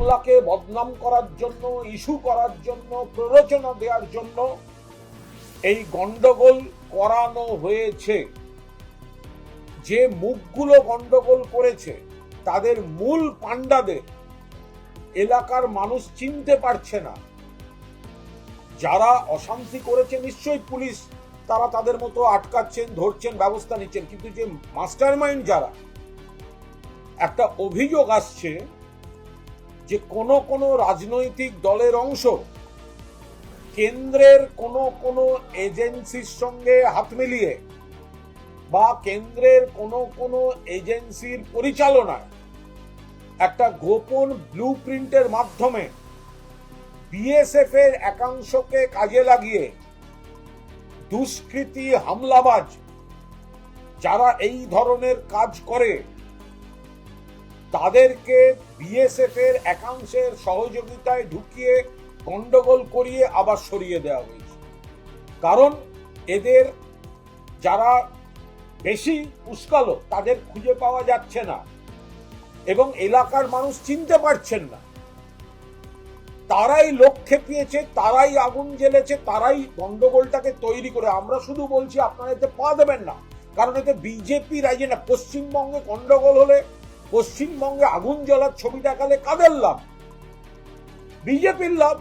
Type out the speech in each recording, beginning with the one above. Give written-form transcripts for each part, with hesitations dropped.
বাংলাকে বদনাম করার জন্য, ইস্যু করার জন্য, প্ররোচনা দেওয়ার জন্য এই গন্ডগোল করানো হয়েছে। যে মুখগুলো গন্ডগোল করেছে তাদের মূল পাণ্ডাদের এলাকার মানুষ চিনতে পারছে না। যারা অশান্তি করেছে নিশ্চয়ই পুলিশ তারা তাদের মতো আটকাচ্ছেন, ধরছেন, ব্যবস্থা নিচ্ছেন, কিন্তু যে মাস্টারমাইন্ড যারা, একটা অভিযোগ আসছে যে কোন রাজনৈতিক দলের অংশ কেন্দ্রের কোন এজেন্সির সঙ্গে হাত মিলিয়ে বা কেন্দ্রের কোন এজেন্সির পরিচালনায় একটা গোপন ব্লুপ্রিন্টের মাধ্যমে বিএসএফ এর একাংশকে কাজে লাগিয়ে দুষ্কৃতী, হামলাবাজ যারা এই ধরনের কাজ করে তাদেরকে বিএসএফ এর একাংশের সহযোগিতায় ঢুকিয়ে গন্ডগোল করিয়ে আবার সরিয়ে দেওয়া হয়েছে। কারণ এদের যারা বেশি উস্কালো তাদের খুঁজে পাওয়া যাচ্ছে না এবং এলাকার মানুষ চিনতে পারছেন না। তারাই লোক খেপিয়েছে, তারাই আগুন জ্বেলেছে, তারাই গন্ডগোলটাকে তৈরি করে। আমরা শুধু বলছি আপনারা এতে পা দেবেন না, কারণ এতে বিজেপির এজেন্ডা। পশ্চিমবঙ্গে গন্ডগোল হলে, পশ্চিমবঙ্গে আগুন জ্বলার ছবি দেখালে কাদের লাভ? বিজেপির লাভ।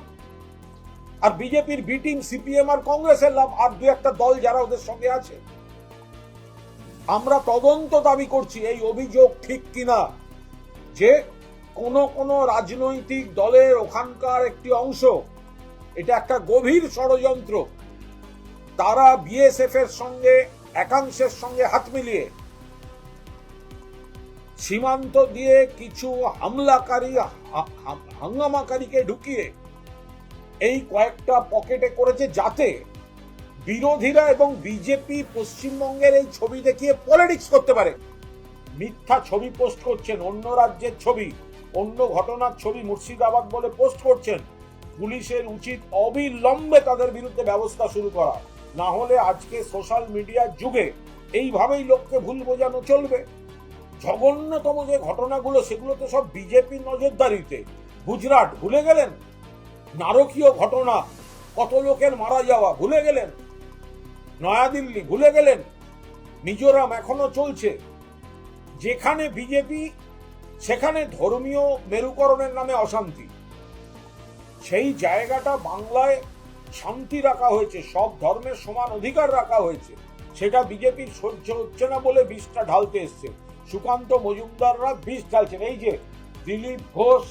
আর বিজেপির বি টিম, সিপিএম আর কংগ্রেসের লাভ, আর দু একটা দল যারা ওদের সঙ্গে আছে। আমরা তদন্ত দাবি করছি এই অভিযোগ ঠিক কিনা যে কোন রাজনৈতিক দলের ওখানকার একটি অংশ, এটা একটা গভীর ষড়যন্ত্র, তারা বিএসএফ এর সঙ্গে একাংশের সঙ্গে হাত মিলিয়ে সীমান্ত দিয়ে কিছু হাঙ্গামাকারীকে ঢুকিয়ে এই কয়েকটা পকেটে করেছে, যাতে বিরোধীরা এবং বিজেপি পশ্চিমবঙ্গের এই ছবি দেখিয়ে পলিটিক্স করতে পারে। মিথ্যা ছবি পোস্ট করছেন, অন্য রাজ্যের ছবি, অন্য ঘটনার ছবি মুর্শিদাবাদ বলে পোস্ট করছেন। পুলিশের উচিত অবিলম্বে তাদের বিরুদ্ধে ব্যবস্থা শুরু করা, না হলে আজকে সোশ্যাল মিডিয়ার যুগে এইভাবেই লোককে ভুল বোঝানো চলবে। জঘন্যতম যে ঘটনাগুলো সেগুলো তো সব বিজেপির নজরদারিতে। গুজরাট ভুলে গেলেন? নারকীয় ঘটনা, কত লোকের মারা যাওয়া ভুলে গেলেন? নয়াদিল্লি ভুলে গেলেন? মিজোরাম এখনো চলছে। যেখানে বিজেপি সেখানে ধর্মীয় মেরুকরণের নামে অশান্তি। সেই জায়গাটা বাংলায় শান্তি রাখা হয়েছে, সব ধর্মের সমান অধিকার রাখা হয়েছে, সেটা বিজেপির সহ্য হচ্ছে না বলে বিষটা ঢালতে এসছে। সুকান্ত মজুমদাররা বিষ ঢালছেন। এই যে দিলীপ ঘোষ,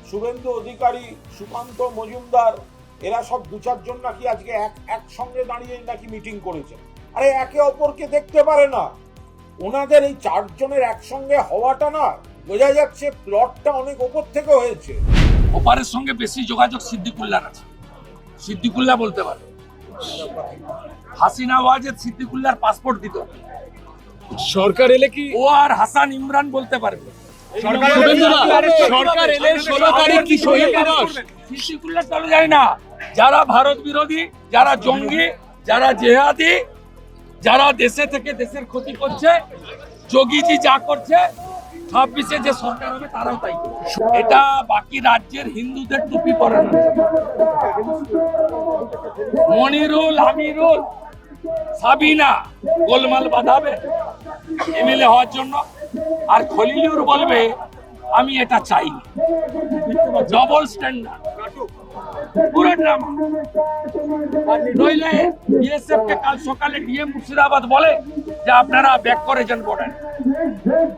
শুভেন্দু অধিকারী, সুকান্ত মজুমদার, এরা সব দু চারজন নাকি আজকে একসঙ্গে দাঁড়িয়ে নাকি মিটিং করেছে। আরে একে অপরকে দেখতে পারে না। ওনাদের এই চারজনের একসঙ্গে হওয়াটা না, বোঝা যাচ্ছে প্লটটা অনেক ওপর থেকে হয়েছে। ওপারের সঙ্গে বেশি যোগাযোগ সিদ্দিকুল্লাহর আছে। সিদ্দিকুল্লাহ বলতে পারে, হাসিনা ওয়াজেদ সিদ্দিকুল্লাহর পাসপোর্ট দিত। সরকার এলে কি ও আর হাসান ইমরান বলতে পারবে। সরকার এলে 16 তারিখ কি শহীদ দিবস? সিদ্দিকুল্লাহ চলে যায় না। যারা ভারত বিরোধী, যারা জঙ্গি, যারা জেহাদি, যারা দেশে থেকে দেশের ক্ষতি করছে, যোগীজি যা করছে, 26-এ যে সরকার হবে তারাও তাই করবে। এটা বাকি রাজ্যের হিন্দুদের টুপি পরানো। মনিরুল, আমিরুল, সাবিনা গোলমাল বাঁধাবে এমএলএ হওয়ার জন্য, আর খলিলুর বলবে আমি এটা চাইনি। ডবল স্ট্যান্ডার্ড, পুরো ড্রামা। নইলে বিএসএফ কে কাল সকালে ডিএম মুর্শিদাবাদ বলে যে আপনারা ব্যাক করে যান বর্ডার।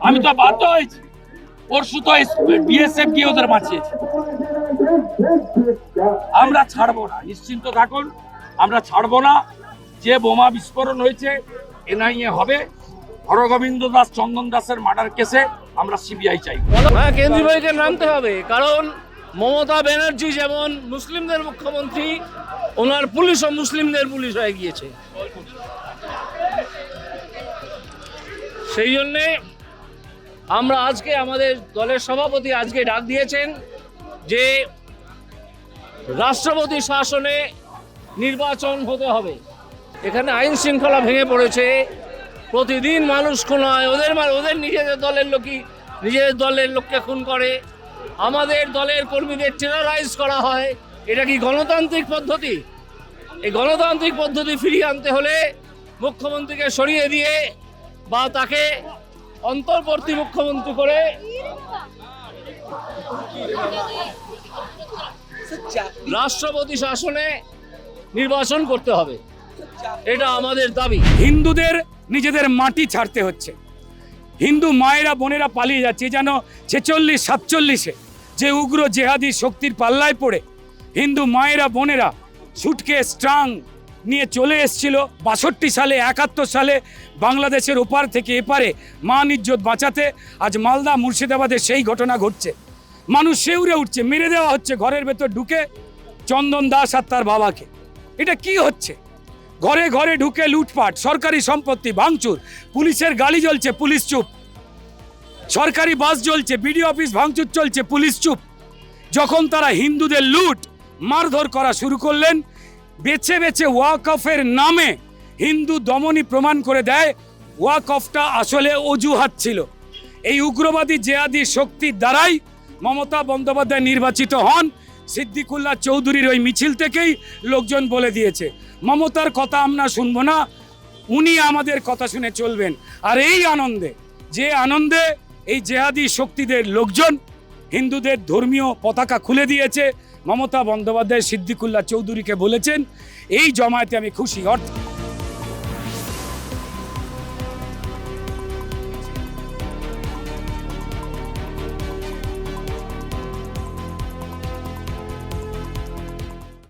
আমি তো বাধ্য হয়েছি, পরশু তো বিএসএফ গিয়ে ওদের বাঁচিয়েছে। আমরা ছাড়বো না, নিশ্চিন্ত থাকুন, আমরা ছাড়বো না। যে বোমা বিস্ফোরণ হয়েছে এনআইএ হবে। হরগোবিন্দ দাস, চন্দন দাসের মার্ডার কেসে আমরা সিবিআই চাই। হ্যাঁ, কেন্দ্রীয়কে নামতে হবে, কারণ মমতা ব্যানার্জি যেমন মুসলিমদের মুখ্যমন্ত্রী, ওনার পুলিশও মুসলিমদের পুলিশ হয়ে গিয়েছে। সেই জন্যে আমরা আজকে আমাদের দলের সভাপতি আজকে ডাক দিয়েছেন যে রাষ্ট্রপতি শাসনে নির্বাচন হতে হবে। এখানে আইন শৃঙ্খলা ভেঙে পড়েছে, প্রতিদিন মানুষ খুন হয়। ওদের নিজেদের দলের লোকই নিজেদের দলের লোককে খুন করে। আমাদের দলের কর্মীদের টেররাইজ করা হয়, এটা কি গণতান্ত্রিক পদ্ধতি? এই গণতান্ত্রিক পদ্ধতি ফিরিয়ে আনতে হলে মুখ্যমন্ত্রীকে সরিয়ে দিয়ে বা তাকে অন্তর্বর্তী মুখ্যমন্ত্রী করে রাষ্ট্রপতি শাসনে নির্বাচন করতে হবে, এটা আমাদের দাবি। হিন্দুদের নিজেদের মাটি ছাড়তে হচ্ছে, হিন্দু মায়েরা বোনেরা পালিয়ে যাচ্ছে, যেন 46-47-এ যে উগ্র জেহাদি শক্তির পাল্লায় পড়ে হিন্দু মায়েরা বোনেরা সুটকেস ট্রাং নিয়ে চলে এসেছিল 62 সালে 71 সালে বাংলাদেশের ওপার থেকে এপারে মান ইজ্জত বাঁচাতে। আজ মালদা মুর্শিদাবাদে সেই ঘটনা ঘটছে, মানুষ শিউরে উঠছে, মেরে দেওয়া হচ্ছে ঘরের ভেতর ঢুকে চন্দন দাস আর তার বাবাকে। এটা কি হচ্ছে? ঘরে ঘরে ঢুকে লুটপাট, সরকারি সম্পত্তি ভাঙচুর, পুলিশের গাড়ি জ্বলছে, পুলিশ চুপ, সরকারি বাস জ্বলছে, বিডিও অফিস ভাঙচুর চলছে, পুলিশ চুপ। যখন তারা হিন্দুদের লুট মারধর করা শুরু করলেন, বেছে বেছে ওয়াকফের নামে হিন্দু দমনী প্রমাণ করে দেয় ওয়াকফটা আসলে অজুহাত ছিল। এই উগ্রবাদী জেহাদি শক্তির দ্বারাই মমতা বন্দ্যোপাধ্যায় নির্বাচিত হন। সিদ্দিকুল্লাহ চৌধুরীর ওই মিছিল থেকেই লোকজন বলে দিয়েছে মমতার কথা আমরা শুনবো না, উনি আমাদের কথা শুনে চলবেন। আর এই আনন্দে, যে আনন্দে এই জেহাদি শক্তিদের লোকজন হিন্দুদের ধর্মীয় পতাকা খুলে দিয়েছে, মমতা বন্দ্যোপাধ্যায় সিদ্দিকুল্লাহ চৌধুরীকে বলেছেন এই জমায়েতে আমি খুশি।